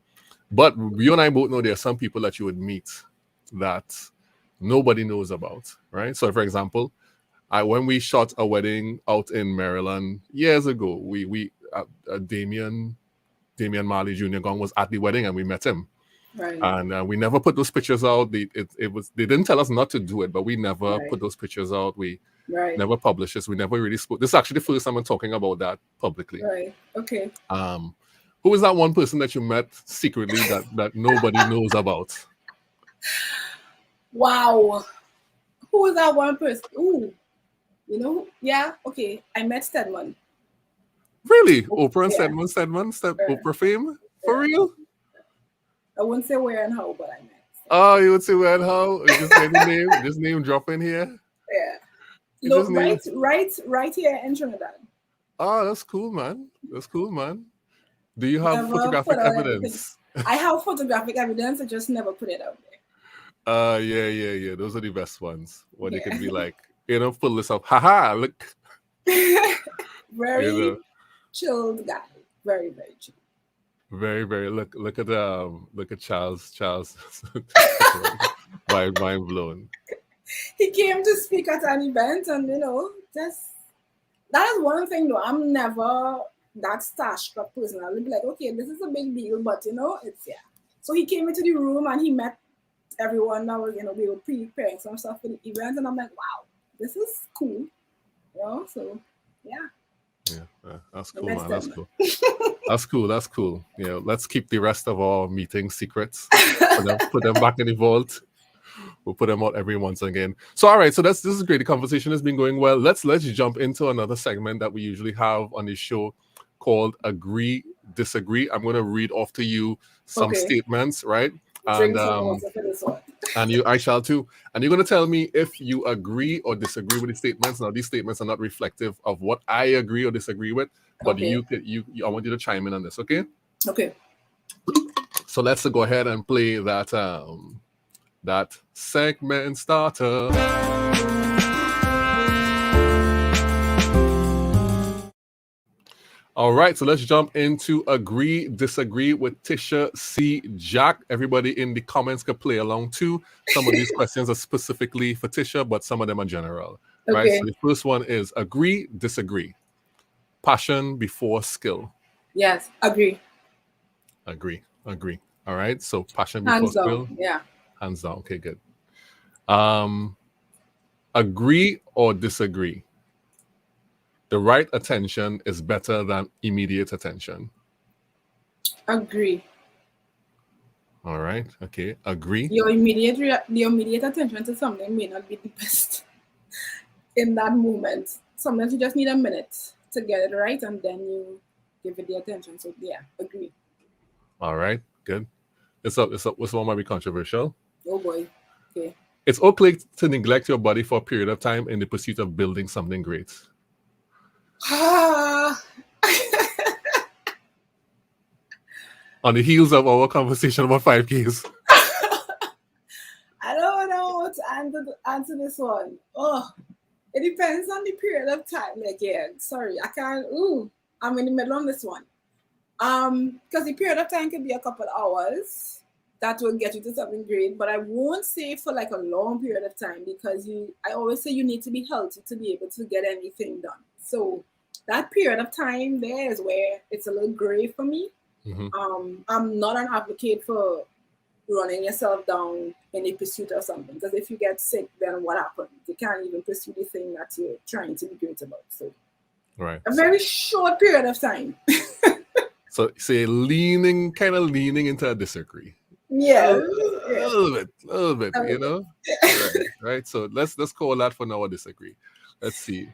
Speaker 1: But you and I both know there are some people that you would meet that nobody knows about, right? So, for example, when we shot a wedding out in Maryland years ago, we Damian Marley Jr. Gong was at the wedding and we met him.
Speaker 3: Right.
Speaker 1: And we never put those pictures out. They didn't tell us not to do it, but we never put those pictures out. We never published this. We never really spoke. This is actually the first time I'm talking about that publicly.
Speaker 3: Right. Okay.
Speaker 1: Who is that one person that you met secretly that nobody knows about?
Speaker 3: Wow. Who is that one person? Ooh. Yeah, okay. I met Stedman.
Speaker 1: Really? Oprah and Stedman? Oprah fame? For real?
Speaker 3: I wouldn't say where and how, but I met.
Speaker 1: Oh, you would say where and how? Just name drop in here?
Speaker 3: Yeah. Look, right here in Trinidad.
Speaker 1: Oh, that's cool, man. Do you have photographic evidence?
Speaker 3: I have photographic evidence. I just never put it out
Speaker 1: there. Yeah. Those are the best ones. When they can be like, pull this up. Haha, look.
Speaker 3: Very chilled guy. Very, very chill.
Speaker 1: Very, very. Look at Charles. mind blown.
Speaker 3: He came to speak at an event, and that is one thing though. I'm never that starstruck person. I'll be like, okay, this is a big deal, but it's So he came into the room and he met everyone that was, we were preparing some stuff for the event, and I'm like, wow, this is cool. So yeah.
Speaker 1: Yeah, that's cool, man. That's cool. That's cool. Let's keep the rest of our meetings secrets. Put them back in the vault. We'll put them out every once again. So, all right. So this is great. The conversation has been going well. Let's jump into another segment that we usually have on this show called Agree, Disagree. I'm going to read off to you some statements, right? And I shall too. And you're going to tell me if you agree or disagree with the statements. Now, these statements are not reflective of what I agree or disagree with, but I want you to chime in on this, okay?
Speaker 3: Okay.
Speaker 1: So let's go ahead and play that segment starter. All right, so let's jump into Agree, Disagree with Tisha C. Jack. Everybody in the comments could play along too. Some of these questions are specifically for Tisha, but some of them are general. Okay. Right, so the first one is Agree, Disagree. Passion before skill.
Speaker 3: Yes, agree.
Speaker 1: Agree. All right, so passion before skill.
Speaker 3: Yeah.
Speaker 1: Hands down. Okay, good. Agree or disagree? The right attention is better than immediate attention.
Speaker 3: Agree.
Speaker 1: All right. Okay. Agree.
Speaker 3: The immediate attention to something may not be the best in that moment. Sometimes you just need a minute to get it right, and then you give it the attention. So yeah, agree.
Speaker 1: All right. Good. This one might be controversial.
Speaker 3: Oh boy. Okay.
Speaker 1: It's okay to neglect your body for a period of time in the pursuit of building something great. On the heels of our conversation about 5Ks.
Speaker 3: I don't know how to answer this one. Oh, it depends on the period of time. Like, yeah, sorry, I can't. Ooh, I'm in the middle on this one. Because the period of time could be a couple hours. That will get you to something great, but I won't say for like a long period of time, because I always say you need to be healthy to be able to get anything done. So that period of time there is where it's a little gray for me.
Speaker 1: Mm-hmm.
Speaker 3: I'm not an advocate for running yourself down in a pursuit of something, because if you get sick, then what happens? You can't even pursue the thing that you're trying to be great about. So
Speaker 1: right,
Speaker 3: a very short period of time.
Speaker 1: So say kind of leaning into a disagree.
Speaker 3: Yeah,
Speaker 1: a little bit, you know. Right. So let's call that for now a disagree. Let's see.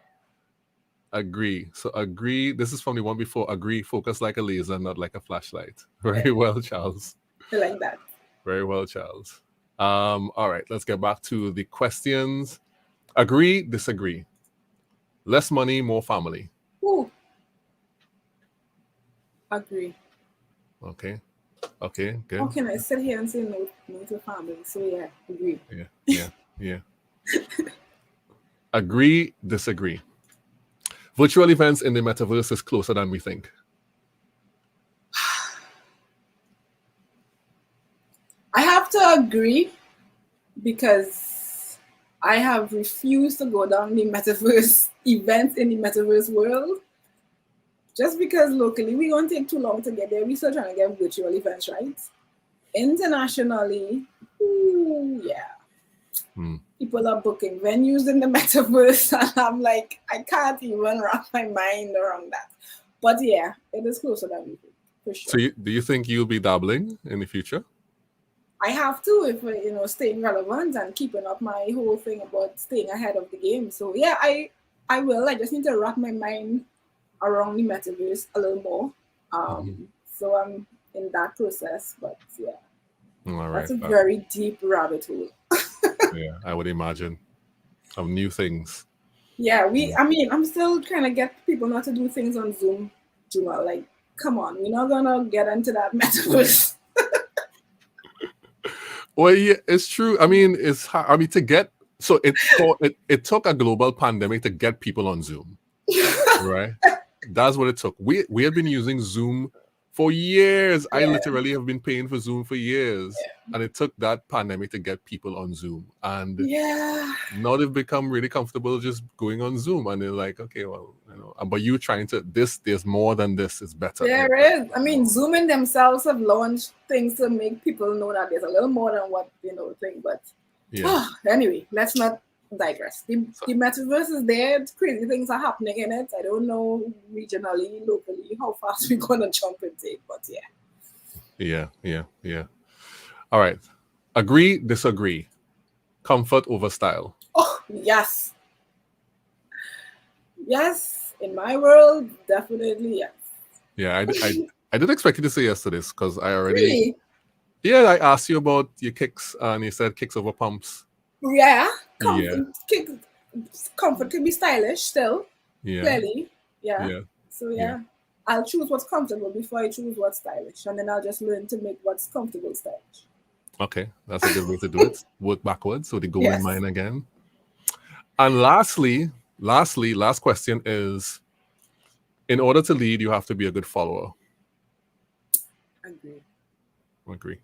Speaker 1: Agree. So agree. This is from the one before. Agree. Focus like a laser, not like a flashlight. Very well, Charles.
Speaker 3: I like that.
Speaker 1: Very well, Charles. All right. Let's get back to the questions. Agree. Disagree. Less money, more family.
Speaker 3: Ooh. Agree.
Speaker 1: Okay. Good.
Speaker 3: How can I sit here and say no to family? So yeah, agree.
Speaker 1: Yeah. Agree, disagree. Virtual events in the metaverse is closer than we think.
Speaker 3: I have to agree, because I have refused to go down the metaverse events in the metaverse world. Just because locally we won't take too long to get there. We're still trying to get virtual events, right? Internationally, people are booking venues in the metaverse, and I'm like, I can't even wrap my mind around that. But yeah, it is closer than we think, for sure.
Speaker 1: So do you think you'll be dabbling in the future?
Speaker 3: I have to, if staying relevant and keeping up my whole thing about staying ahead of the game. So yeah, I will. I just need to wrap my mind around the metaverse a little more. So I'm in that process, but yeah.
Speaker 1: All right.
Speaker 3: That's a very deep rabbit hole.
Speaker 1: Yeah, I would imagine. Of new things.
Speaker 3: Yeah, I'm still trying to get people not to do things on Zoom, Juma. Like, come on, we're not gonna get into that metaverse.
Speaker 1: Well, yeah, it's true. I mean, it's hard. I mean, it took a global pandemic to get people on Zoom, right? That's what it took. We have been using Zoom for years. I literally have been paying for Zoom for years, and it took that pandemic to get people on Zoom. And now they've become really comfortable just going on Zoom, and they're like, okay, well, but you trying to there's more than this. It's better.
Speaker 3: There is. I mean, Zoom in themselves have launched things to make people know that there's a little more than what thing. But anyway, let's not digress. The metaverse is there. Crazy things are happening in it. I don't know regionally, locally, how fast we're gonna jump into it, but
Speaker 1: yeah. All right. Agree, disagree. Comfort over style.
Speaker 3: Oh, yes. In my world, definitely yes.
Speaker 1: Yeah, I didn't expect you to say yes to this, because I already
Speaker 3: Really?
Speaker 1: Yeah, I asked you about your kicks, and you said kicks over pumps.
Speaker 3: Yeah. Comfort can be stylish still.
Speaker 1: Yeah.
Speaker 3: Clearly. Yeah. So I'll choose what's comfortable before I choose what's stylish, and then I'll just learn to make what's comfortable stylish.
Speaker 1: Okay, that's a good way to do it. Work backwards, so the goal in mind again. And lastly, last question is: in order to lead, you have to be a good follower. Agree.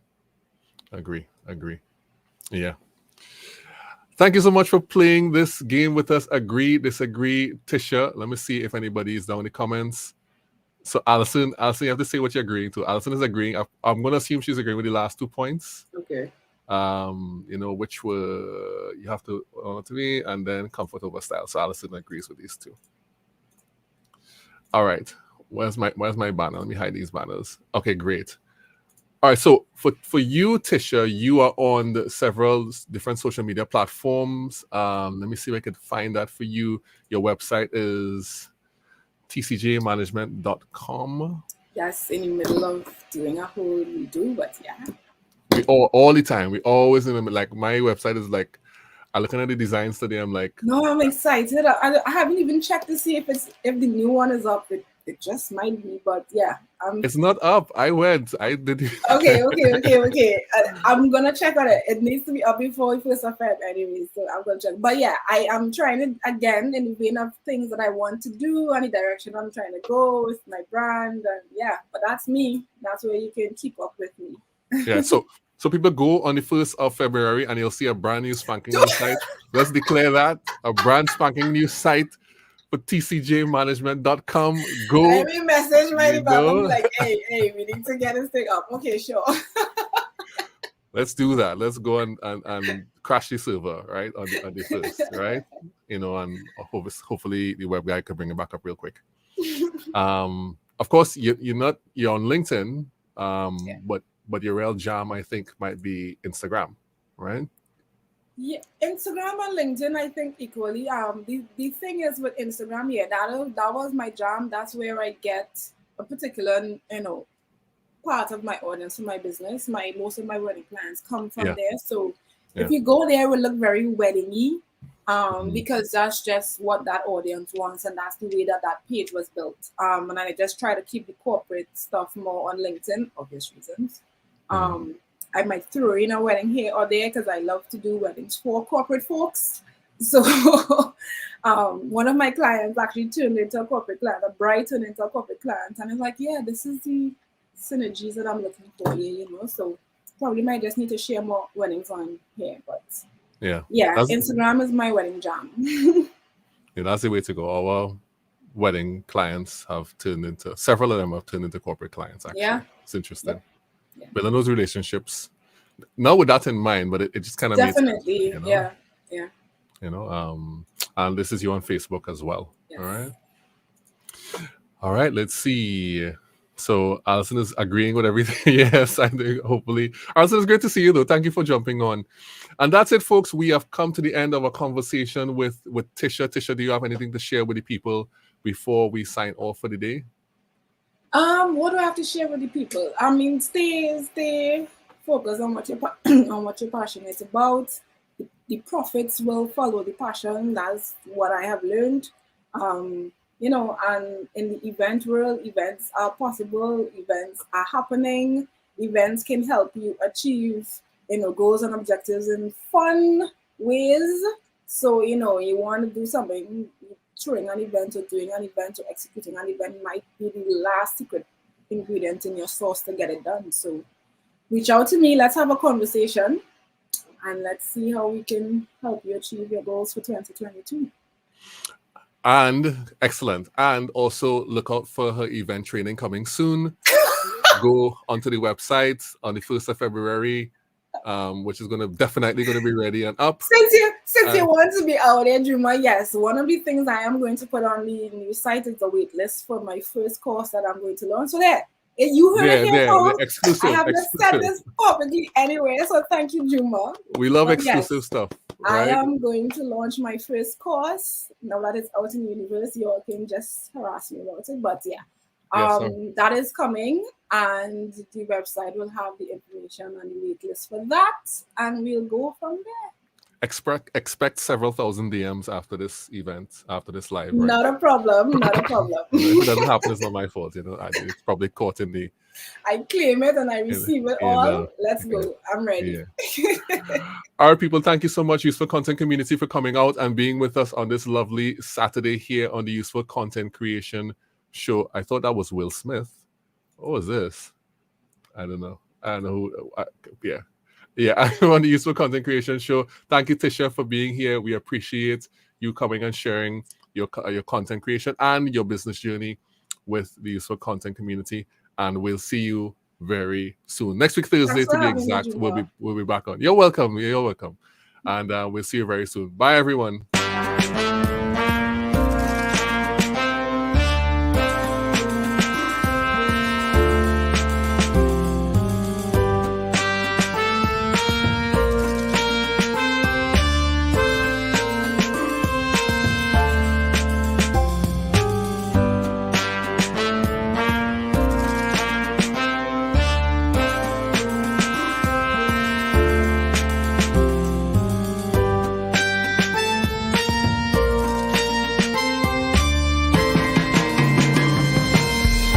Speaker 1: Yeah. Thank you so much for playing this game with us. Agree, disagree. Tisha, let me see if anybody is down in the comments. So Alison, you have to say what you're agreeing to. Alison is agreeing. I'm going to assume she's agreeing with the last 2 points.
Speaker 3: Okay.
Speaker 1: Which were you have to honor to me, and then comfort over style. So Alison agrees with these two. All right. Where's my banner? Let me hide these banners. Okay, great. All right, so for you, Tisha, you are on several different social media platforms. Let me see if I could find that for you. Your website is tcjmanagement.com.
Speaker 3: Yes, in the middle of doing a whole redo, but yeah.
Speaker 1: We all the time. We always in the like my website is like, I'm looking at the designs today. I'm like,
Speaker 3: no, I'm excited. I haven't even checked to see if the new one is up. It It just might be, but yeah.
Speaker 1: It's not up. I went. I did.
Speaker 3: Okay. I'm gonna check on it. It needs to be up before 1st of Feb anyway, so I'm gonna check. But yeah, I am trying it again in the vein of things that I want to do and the direction I'm trying to go with my brand, and yeah. But that's me. That's where you can keep up with me.
Speaker 1: Yeah. So people go on the 1st of February and you'll see a brand new spanking new site. Let's declare that a brand spanking new site for tcjmanagement.com. Go.
Speaker 3: Let me message my development like, hey, we need to get this thing up. Okay, sure.
Speaker 1: Let's do that. Let's go and crash the server, right? On the 1st, right? And hopefully the web guy can bring it back up real quick. Of course, you're on LinkedIn, but your real jam, I think, might be Instagram, right?
Speaker 3: Yeah, Instagram and LinkedIn, I think equally. The thing is with Instagram, that was my jam. That's where I get a particular, part of my audience for my business. Most of my wedding plans come from there. So if you go there, it will look very weddingy, because that's just what that audience wants, and that's the way that page was built. And I just try to keep the corporate stuff more on LinkedIn, obvious reasons. I might throw in a wedding here or there because I love to do weddings for corporate folks. So one of my clients actually turned into a corporate client. A bride turned into a corporate client, and it's like, yeah, this is the synergies that I'm looking for here, So probably might just need to share more weddings on here, but yeah, Instagram is my wedding jam.
Speaker 1: Yeah, that's the way to go. Our wedding clients several of them have turned into corporate clients. Actually, it's interesting. Yeah. Building those relationships, not with that in mind, but it just kind of
Speaker 3: definitely
Speaker 1: makes
Speaker 3: sense,
Speaker 1: and this is you on Facebook as well.
Speaker 3: Yes.
Speaker 1: All right, let's see. So Alison is agreeing with everything. Yes, I think hopefully. Alison, it's great to see you though. Thank you for jumping on. And that's it, folks. We have come to the end of our conversation with Tisha. Tisha, do you have anything to share with the people before we sign off for the day?
Speaker 3: What do I have to share with the people? I mean, stay focused on what you're passionate about. The profits will follow the passion. That's what I have learned. And in the event world, events are possible. Events are happening. Events can help you achieve, goals and objectives in fun ways. So, you want to do something. Throwing an event or doing an event or executing an event might be the last secret ingredient in your sauce to get it done. So reach out to me, let's have a conversation, and let's see how we can help you achieve your goals for 2022.
Speaker 1: And excellent. And also look out for her event training coming soon. Go onto the website on the 1st of February. Which is definitely going to be ready and up.
Speaker 3: Since you want to be out there, Juma, yes, one of the things I am going to put on the new site is the wait list for my first course that I'm going to launch. So you heard it here first.
Speaker 1: Exclusive.
Speaker 3: I haven't said this publicly anywhere, so thank you, Juma.
Speaker 1: We love exclusive stuff. Right?
Speaker 3: I am going to launch my first course. Now that it's out in the universe, you all can just harass me about it. But that is coming, and the website will have the information and the wait list for that, and we'll go from there.
Speaker 1: Expect several thousand DMs after this event, after this live. Right?
Speaker 3: Not a problem.
Speaker 1: If it doesn't happen, it's not my fault. It's probably caught in the.
Speaker 3: I claim it and I receive it all. Let's go. I'm ready.
Speaker 1: Yeah. All right, people. Thank you so much, Useful Content community, for coming out and being with us on this lovely Saturday here on the Useful Content Creation Show. I thought that was Will Smith. What was this? I don't know who. I'm on the Useful Content Creation Show. Thank you, Tisha, for being here. We appreciate you coming and sharing your content creation and your business journey with the Useful Content community. And we'll see you very soon. Next week, Thursday, to be exact, we'll be back on. You're welcome. And we'll see you very soon. Bye, everyone.